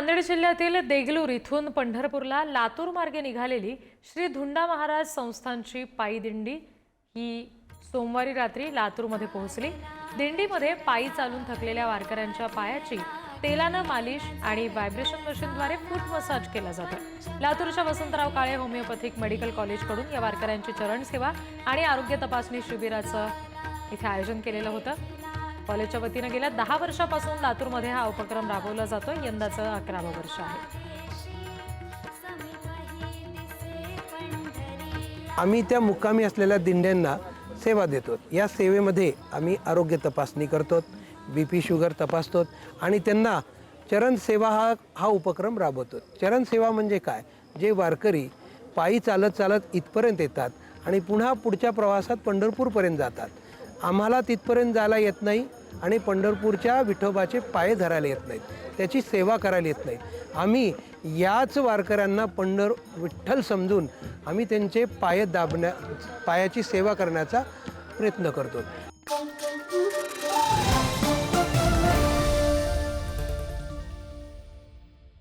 नांदेड जिल्ह्यातील देगलूर इथून पंढरपूरला लातूर मार्गे निघालेली श्री धुंडा महाराज संस्थानची पायी दिंडी ही सोमवारी रात्री लातूरमध्ये पोहोचली। दिंडीमध्ये पायी चालून थकलेल्या वारकऱ्यांच्या पायाची तेलाने मालिश आणि व्हायब्रेशन मशीनद्वारे फूट मसाज केला जातो। लातूरच्या वसंतराव काळे होमिओपॅथिक मेडिकल कॉलेजकडून या वारकऱ्यांची चरण सेवा आणि आरोग्य तपासणी शिबिराचं इथे आयोजन केलेलं होतं। कॉलेजच्या वतीने गेल्या 10 वर्षापासून लातूरमध्ये हा उपक्रम राबवला जातो। यंदाचं 11वं वर्ष आहे। आम्ही त्या मुक्कामी असलेल्या दिंड्यांना सेवा देतो। या सेवेमध्ये आम्ही आरोग्य तपासणी करतो, बीपी शुगर तपासतो आणि त्यांना चरण सेवा हा उपक्रम राबवतो। चरण सेवा म्हणजे काय? जे वारकरी पायी चालत चालत इथपर्यंत येतात आणि पुन्हा पुढच्या प्रवासात पंढरपूरपर्यंत जातात। आम्हाला तिथपर्यंत जायला येत नाही आणि पंढरपूरच्या विठोबाचे पाय धरायला येत नाहीत, त्याची सेवा करायला येत नाही। आम्ही याच वारकऱ्यांना विठ्ठल समजून आम्ही त्यांचे पायाची सेवा करण्याचा प्रयत्न करतो।